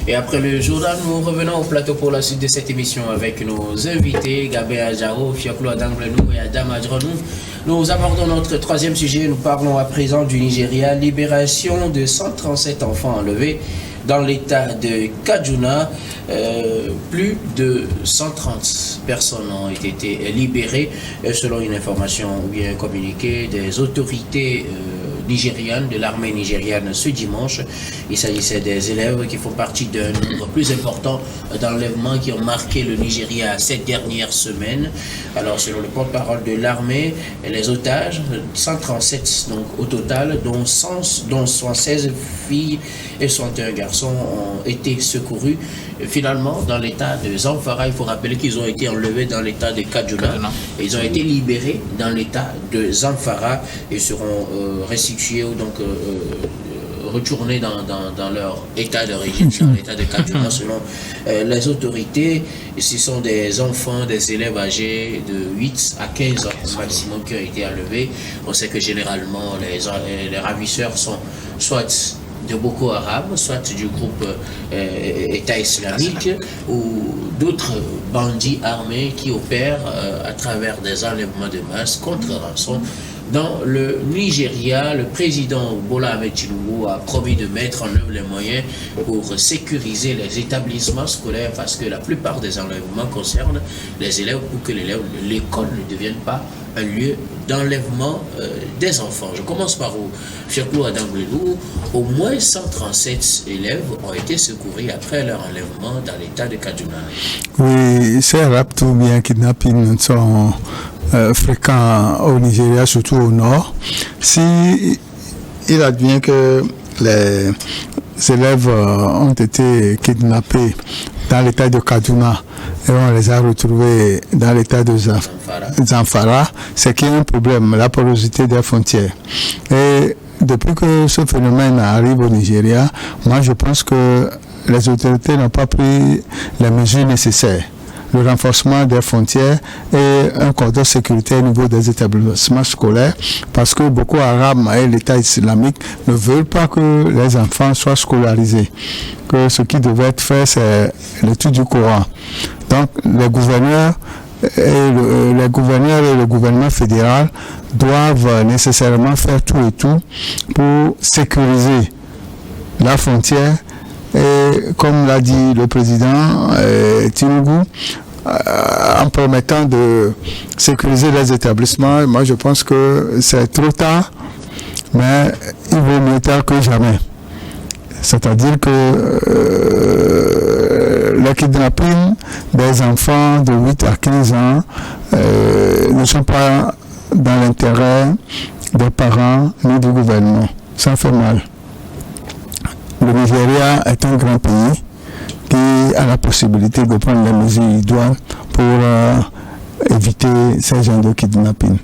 Et après le journal, nous revenons au plateau pour la suite de cette émission avec nos invités, Gabé Adjaro, Fiaklo Adanglenou et Adam Adjronou. Nous abordons notre troisième sujet. Nous parlons à présent du Nigeria. Libération de 137 enfants enlevés dans l'état de Kaduna. Plus de 130 personnes ont été libérées selon une information ou bien un communiqué des autorités nigériane, de l'armée nigériane ce dimanche. Il s'agissait des élèves qui font partie d'un nombre plus important d'enlèvements qui ont marqué le Nigeria cette dernière semaine. Alors, selon le porte-parole de l'armée, les otages, 137 donc au total, dont 116 filles et 61 garçons ont été secourus. Finalement, dans l'état de Zamfara, il faut rappeler qu'ils ont été enlevés dans l'état de Kaduna. Ils ont été libérés dans l'état de Zamfara et seront restitués ou donc retournés dans leur état d'origine, dans l'état de Kaduna, selon les autorités. Ce sont des enfants, des élèves âgés de 8 à 15 ans au maximum qui ont été enlevés. On sait que généralement, les ravisseurs sont soit de Boko Haram, soit du groupe État islamique ou d'autres bandits armés qui opèrent à travers des enlèvements de masse contre rançon. Dans le Nigeria, le président Bola Ahmed Tinubu a promis de mettre en œuvre les moyens pour sécuriser les établissements scolaires parce que la plupart des enlèvements concernent les élèves pour que l'école ne devienne pas un lieu d'enlèvement des enfants. Je commence par vous, Fiaklo Adanglenou. Au moins 137 élèves ont été secourus après leur enlèvement dans l'état de Kaduna. Oui, ces rapts ou bien kidnappings sont fréquents au Nigeria, surtout au nord. Si il advient que les élèves ont été kidnappés dans l'état de Kaduna et on les a retrouvés dans l'état de Zamfara, c'est qu'il y a un problème, la porosité des frontières. Et depuis que ce phénomène arrive au Nigeria, moi je pense que les autorités n'ont pas pris les mesures nécessaires. Le renforcement des frontières et un cordon sécuritaire au niveau des établissements scolaires, parce que Boko Haram et l'État islamique ne veulent pas que les enfants soient scolarisés. Que ce qui devait être fait, c'est l'étude du Coran. Donc, les gouverneurs et le gouvernement fédéral doivent nécessairement faire tout et tout pour sécuriser la frontière. Et comme l'a dit le président Tinubu, en permettant de sécuriser les établissements, moi je pense que c'est trop tard, mais il vaut mieux tard que jamais. C'est-à-dire que le kidnapping des enfants de 8 à 15 ans ne sont pas dans l'intérêt des parents ni du gouvernement. Ça fait mal. Le Nigeria est un grand pays qui a la possibilité de prendre les mesures idoines pour éviter ces genres de kidnapping.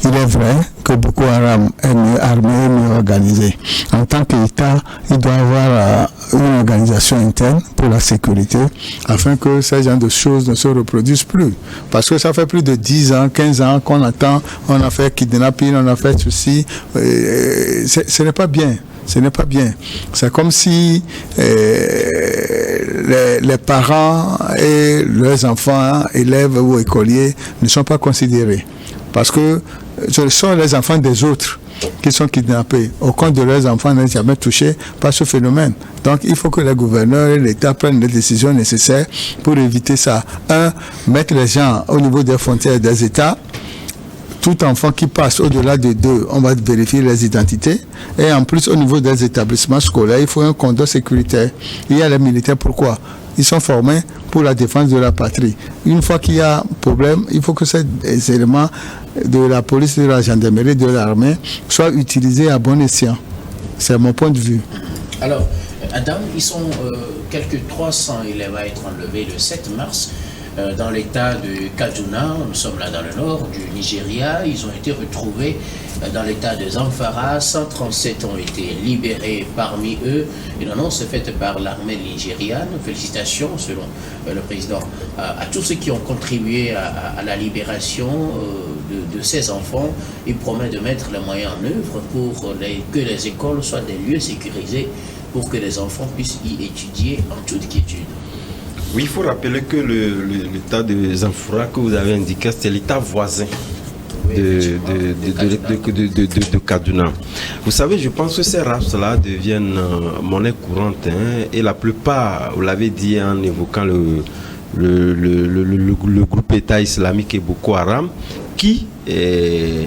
Il est vrai que Boko Haram est mieux armé, mieux organisé. En tant qu'État, il doit avoir une organisation interne pour la sécurité afin que ces genres de choses ne se reproduisent plus. Parce que ça fait plus de 10 ans, 15 ans qu'on attend, on a fait kidnapping, on a fait ceci. Ce n'est pas bien. Ce n'est pas bien. C'est comme si les parents et leurs enfants, élèves ou écoliers ne sont pas considérés. Parce que ce sont les enfants des autres qui sont kidnappés. Aucun de leurs enfants n'est jamais touché par ce phénomène. Donc il faut que les gouverneurs et l'État prennent les décisions nécessaires pour éviter ça. Mettre les gens au niveau des frontières des États. Tout enfant qui passe au-delà de 2, on va vérifier les identités. Et en plus, au niveau des établissements scolaires, il faut un cordon sécuritaire. Il y a les militaires, pourquoi? Ils sont formés pour la défense de la patrie. Une fois qu'il y a un problème, il faut que ces éléments de la police, de la gendarmerie, de l'armée soient utilisés à bon escient. C'est mon point de vue. Alors, Adam, ils sont quelques 300 élèves à être enlevés le 7 mars. Dans l'état de Kaduna, nous sommes là dans le nord du Nigeria, ils ont été retrouvés dans l'état de Zamfara, 137 ont été libérés parmi eux, une annonce faite par l'armée nigériane. Félicitations selon le président à tous ceux qui ont contribué à la libération de ces enfants. Il promet de mettre les moyens en œuvre pour que les écoles soient des lieux sécurisés pour que les enfants puissent y étudier en toute quiétude. Oui, il faut rappeler que l'état de Zamfara que vous avez indiqué, c'est l'état voisin de Kaduna. Vous savez, je pense que ces races-là deviennent monnaie courante, hein, et la plupart, vous l'avez dit en évoquant le groupe État islamique et Boko Haram, qui,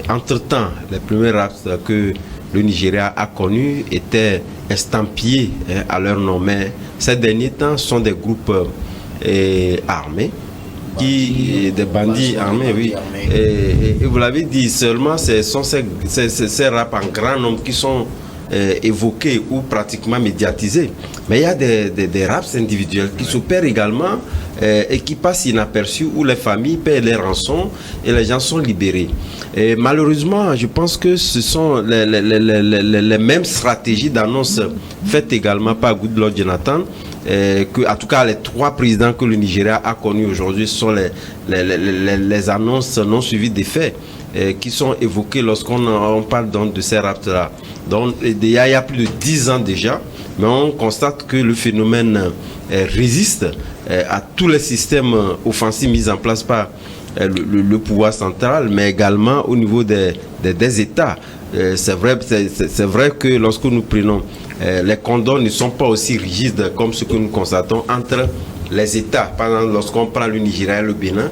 entre-temps, les premières races que le Nigeria a connues étaient estampillées à leur nom, mais ces derniers temps sont des groupes armés, des bandits armés, oui. Et vous l'avez dit, seulement ce sont ces raps en grand nombre qui sont évoqués ou pratiquement médiatisés. Mais il y a des raps individuels qui s'opèrent également et qui passent inaperçus, où les familles paient les rançons et les gens sont libérés. Et malheureusement, je pense que ce sont les mêmes stratégies d'annonce faites également par Goodluck Jonathan, que, en tout cas, les 3 présidents que le Nigeria a connus aujourd'hui sont les annonces non suivies des faits qui sont évoquées lorsqu'on parle donc de ces raps-là. Donc, il y a plus de 10 ans déjà, mais on constate que le phénomène résiste à tous les systèmes offensifs mis en place par le pouvoir central, mais également au niveau des États. C'est vrai que lorsque nous prenons les cordons ne sont pas aussi rigides comme ce que nous constatons entre les États. Par exemple, lorsqu'on prend le Nigeria et le Bénin,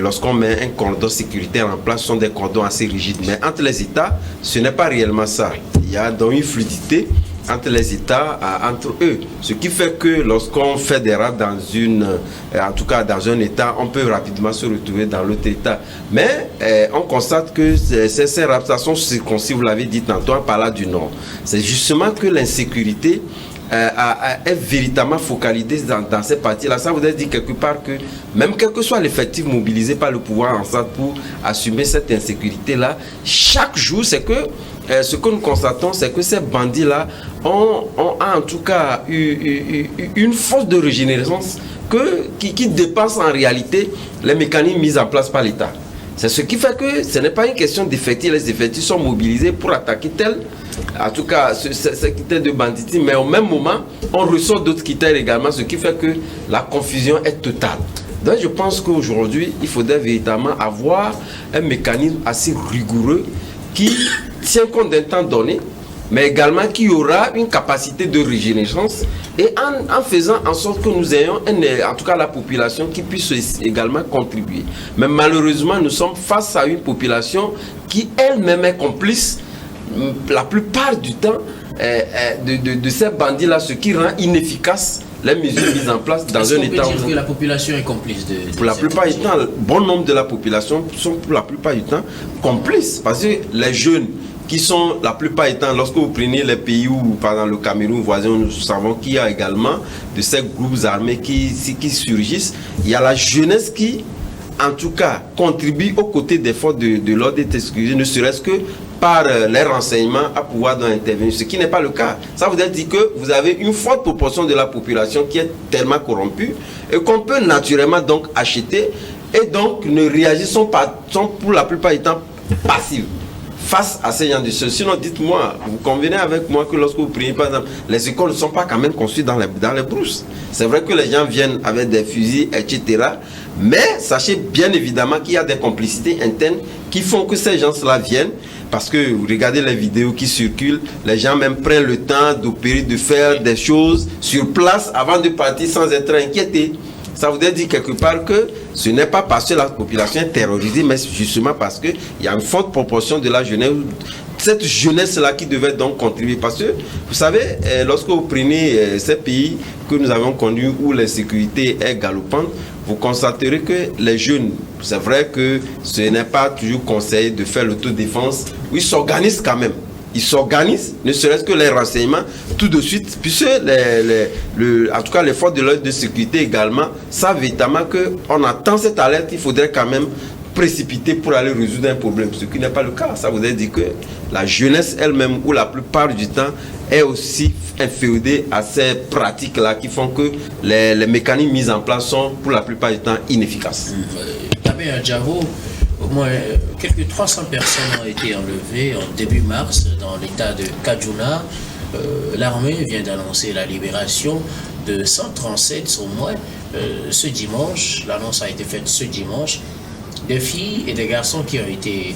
lorsqu'on met un cordon sécuritaire en place, ce sont des cordons assez rigides. Mais entre les États, ce n'est pas réellement ça. Il y a donc une fluidité entre les États, entre eux. Ce qui fait que lorsqu'on fait des rats dans en tout cas dans un État, on peut rapidement se retrouver dans l'autre État. Mais on constate que ces rats sont circoncis, vous l'avez dit tantôt, par là du Nord. C'est justement que l'insécurité est véritablement focalisée dans ces parties-là. Ça voudrait dire quelque part que même quel que soit l'effectif mobilisé par le pouvoir en SAD pour assumer cette insécurité-là, chaque jour, c'est que ce que nous constatons, c'est que ces bandits-là ont en tout cas une force de régénérescence qui dépasse en réalité les mécanismes mis en place par l'État. C'est ce qui fait que ce n'est pas une question d'effectifs. Les effectifs sont mobilisés pour attaquer en tout cas, ces critères de banditisme, mais au même moment, on ressort d'autres critères également, ce qui fait que la confusion est totale. Donc je pense qu'aujourd'hui, il faudrait véritablement avoir un mécanisme assez rigoureux qui tient compte d'un temps donné, mais également qui aura une capacité de régénérescence, et en faisant en sorte que nous ayons, en tout cas la population, qui puisse également contribuer. Mais malheureusement, nous sommes face à une population qui elle-même est complice, la plupart du temps, de ces bandits-là, ce qui rend inefficace les mesures mises en place dans un État. Est-ce qu'on peut dire que la population est complice pour la plupart du temps, bon nombre de la population sont pour la plupart du temps complices, parce que les jeunes qui sont la plupart du temps, lorsque vous prenez les pays où, par exemple le Cameroun voisin, nous savons qu'il y a également de ces groupes armés qui surgissent. Il y a la jeunesse qui, en tout cas, contribue aux côtés des forces de l'ordre et sécurité, ne serait-ce que par les renseignements à pouvoir intervenir, ce qui n'est pas le cas. Ça veut dire que vous avez une forte proportion de la population qui est tellement corrompue et qu'on peut naturellement donc acheter, et donc ne réagissent pas, sont pour la plupart du temps passifs face à ces gens de choses. Sinon, dites-moi, vous convenez avec moi que lorsque vous priez, par exemple, les écoles ne sont pas quand même construites dans les brousses. C'est vrai que les gens viennent avec des fusils, etc. Mais sachez bien évidemment qu'il y a des complicités internes qui font que ces gens-là viennent. Parce que vous regardez les vidéos qui circulent, les gens même prennent le temps d'opérer, de faire des choses sur place avant de partir sans être inquiétés. Ça voudrait dire quelque part que ce n'est pas parce que la population est terrorisée, mais justement parce qu'il y a une forte proportion de la jeunesse, cette jeunesse-là qui devait donc contribuer. Parce que, vous savez, lorsque vous prenez ces pays que nous avons connus où l'insécurité est galopante, vous constaterez que les jeunes, c'est vrai que ce n'est pas toujours conseillé de faire l'autodéfense, ils s'organisent quand même. Ils s'organisent, ne serait-ce que les renseignements, tout de suite, puisque en tout cas les forces de l'ordre de sécurité également savent évidemment qu'on attend cette alerte, il faudrait quand même précipiter pour aller résoudre un problème, ce qui n'est pas le cas. Ça voudrait dire que la jeunesse elle-même, ou la plupart du temps, est aussi inféodée à ces pratiques-là qui font que les mécanismes mis en place sont pour la plupart du temps inefficaces. Gabé Adjaro, au moins quelques 300 personnes ont été enlevées en début mars dans l'état de Kaduna. l'armée vient d'annoncer la libération de 137 au moins ce dimanche. L'annonce a été faite ce dimanche. Des filles et des garçons qui ont été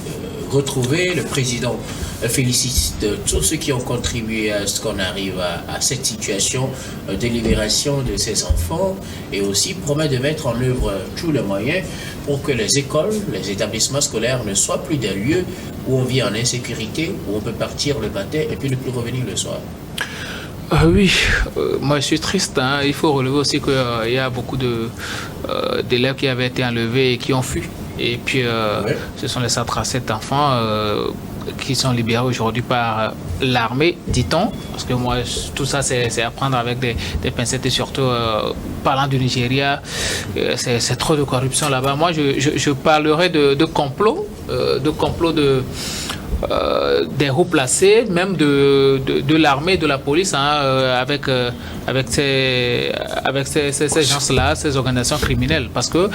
retrouvés. Le président félicite tous ceux qui ont contribué à ce qu'on arrive à cette situation de libération de ces enfants et aussi promet de mettre en œuvre tous les moyens pour que les écoles, les établissements scolaires ne soient plus des lieux où on vit en insécurité, où on peut partir le matin et puis ne plus revenir le soir. Oui, moi je suis triste. Il faut relever aussi qu'il y a beaucoup d'élèves qui avaient été enlevés et qui ont fui. Et puis, ce sont les 137 enfants qui sont libérés aujourd'hui par l'armée, dit-on. Parce que moi, tout ça, c'est à prendre avec des pincettes et surtout, parlant du Nigeria, c'est trop de corruption là-bas. Moi, je parlerai de complot, des hauts placés, même de l'armée, de la police, avec ces gens-là, ces organisations criminelles. Parce que,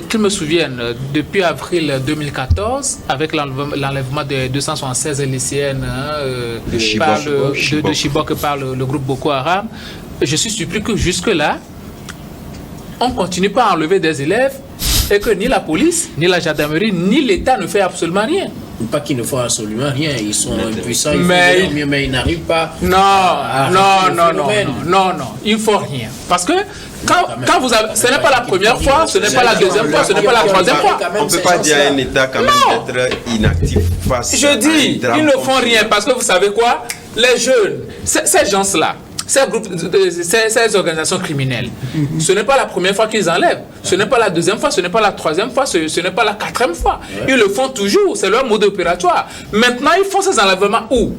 qu'ils me souviennent, depuis avril 2014, avec l'enlèvement de 276 lycéennes de Chibok par le groupe Boko Haram, je suis surpris que jusque-là, on ne continue pas à enlever des élèves et que ni la police, ni la gendarmerie, ni l'État ne fait absolument rien. Pas qu'ils ne font absolument rien, ils sont impuissants, ils font mieux, mais ils n'arrivent pas non, il ne faut rien. Parce que quand vous avez, ce n'est pas la première fois, ce n'est pas la deuxième fois, ce n'est pas la troisième fois. On ne peut pas dire à un État quand même d'être inactif face Je dis, ils ne font rien parce que vous savez quoi? Les jeunes, ces gens-là, ces groupes, ces organisations criminelles, ce n'est pas la première fois qu'ils enlèvent, ce n'est pas la deuxième fois, ce n'est pas la troisième fois, ce n'est pas la quatrième fois. Ils le font toujours, c'est leur mode opératoire. Maintenant, ils font ces enlèvements où?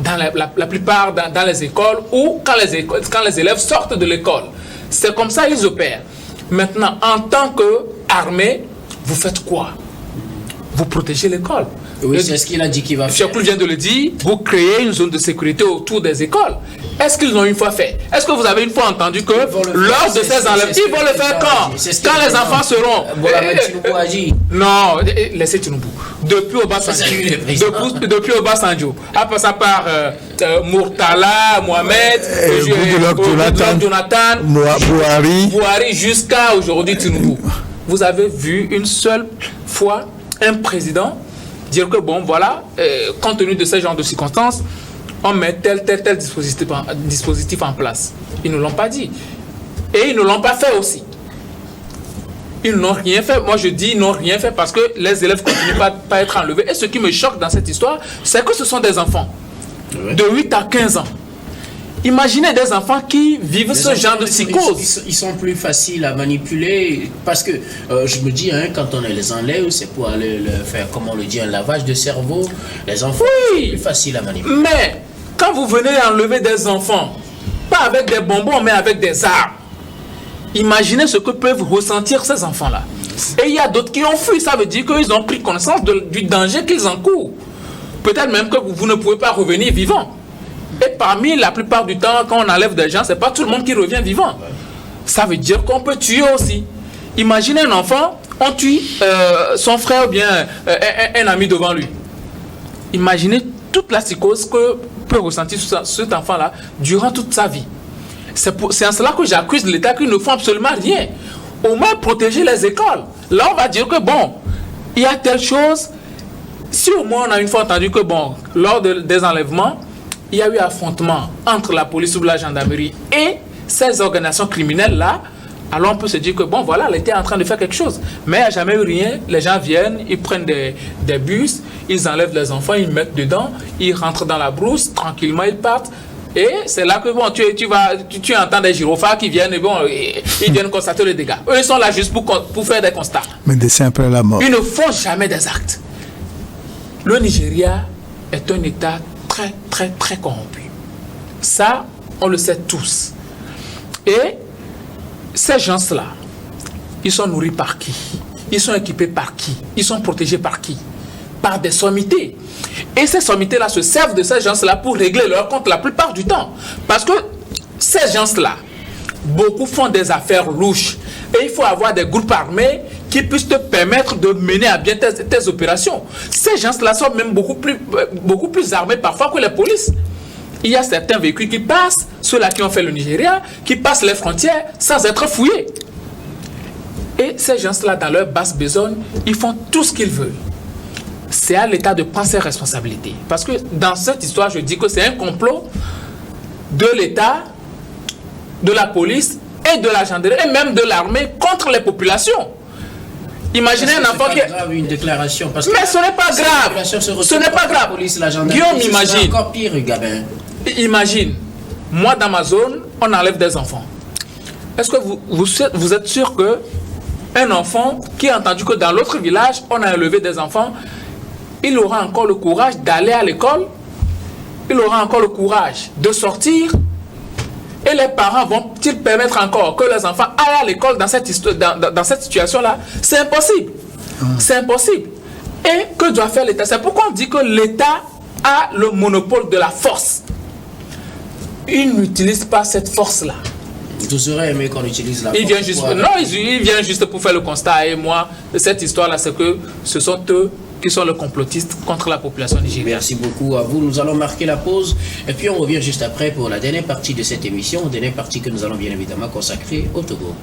Dans la plupart dans les écoles ou quand les élèves sortent de l'école. C'est comme ça qu'ils opèrent. Maintenant, en tant qu'armée, vous faites quoi? Vous protégez l'école. Oui, c'est ce qu'il a dit qu'il va faire. Cheikh vient de le dire, vous créez une zone de sécurité autour des écoles. Est-ce qu'ils l'ont une fois fait? Est-ce que vous avez une fois entendu que lors de ces enlèvements, ils vont le faire quand? Quand les enfants seront... Non, laissez Tinubu. Depuis Obasanjo, en passant par Murtala, Mohamed, Jonathan, Buhari, jusqu'à aujourd'hui Tinubu. Vous avez vu une seule fois un président dire que bon voilà, compte tenu de ce genre de circonstances, on met tel dispositif en place. Ils ne l'ont pas dit. Et ils ne l'ont pas fait aussi. Ils n'ont rien fait. Moi je dis ils n'ont rien fait parce que les élèves continuent pas à être enlevés. Et ce qui me choque dans cette histoire, c'est que ce sont des enfants de 8 à 15 ans. Imaginez des enfants qui vivent ce genre de psychose. Ils sont plus faciles à manipuler parce que je me dis, quand on les enlève, c'est pour aller faire, comme on le dit, un lavage de cerveau. Les enfants, c'est plus facile à manipuler. Mais quand vous venez enlever des enfants, pas avec des bonbons, mais avec des armes, imaginez ce que peuvent ressentir ces enfants-là. Et il y a d'autres qui ont fui. Ça veut dire qu'ils ont pris conscience du danger qu'ils encourent. Peut-être même que vous ne pouvez pas revenir vivant. Et parmi la plupart du temps, quand on enlève des gens, c'est pas tout le monde qui revient vivant. Ça veut dire qu'on peut tuer aussi. Imaginez un enfant, on tue son frère ou bien un ami devant lui. Imaginez toute la psychose que peut ressentir cet enfant-là durant toute sa vie. C'est en cela que j'accuse l'État qu'ils ne font absolument rien. Au moins protéger les écoles. Là, on va dire que bon, il y a telle chose. Si au moins on a une fois entendu que bon, lors des enlèvements, il y a eu affrontement entre la police ou la gendarmerie et ces organisations criminelles-là, alors on peut se dire que bon, voilà, l'État est en train de faire quelque chose. Mais il n'y a jamais eu rien. Les gens viennent, ils prennent des bus, ils enlèvent les enfants, ils mettent dedans, ils rentrent dans la brousse, tranquillement, ils partent. Et c'est là que bon, tu entends des gyrophares qui viennent et bon, ils viennent constater les dégâts. Eux, ils sont là juste pour faire des constats. Mais c'est après la mort. Ils ne font jamais des actes. Le Nigeria est un État très corrompu. Ça, on le sait tous. Et ces gens-là, ils sont nourris par qui? Ils sont équipés par qui? Ils sont protégés par qui? Par des sommités. Et ces sommités-là se servent de ces gens-là pour régler leurs comptes la plupart du temps. Parce que ces gens-là, beaucoup font des affaires louches. Et il faut avoir des groupes armés qui puissent te permettre de mener à bien tes opérations. Ces gens-là sont même beaucoup plus armés parfois que les polices. il y a certains véhicules qui passent, ceux-là qui ont fait le Nigeria, qui passent les frontières sans être fouillés. Et ces gens-là, dans leur basse besogne, ils font tout ce qu'ils veulent. C'est à l'État de prendre ses responsabilités. Parce que dans cette histoire, je dis que c'est un complot de l'État, de la police et de la gendarmerie et même de l'armée contre les populations. Imaginez un enfant qui... grave, une déclaration. Parce que mais ce n'est pas grave. Ce n'est pas grave. Police, la gendarmerie, Guillaume, imagine. Encore pire, Gabin. Imagine, moi dans ma zone, on enlève des enfants. Est-ce que vous êtes sûr que un enfant qui a entendu que dans l'autre village, on a enlevé des enfants, il aura encore le courage d'aller à l'école, il aura encore le courage de sortir, et les parents vont-ils permettre encore que les enfants aillent à l'école dans cette situation-là? C'est impossible. C'est impossible. Et que doit faire l'État? C'est pourquoi on dit que l'État a le monopole de la force. Il n'utilise pas cette force-là. Vous aurez aimé qu'on utilise la force. Il vient juste il vient juste pour faire le constat. Et moi, cette histoire-là, c'est que ce sont eux qui sont les complotistes contre la population nigérienne. Merci beaucoup à vous. Nous allons marquer la pause et puis on revient juste après pour la dernière partie de cette émission, dernière partie que nous allons bien évidemment consacrer au Togo.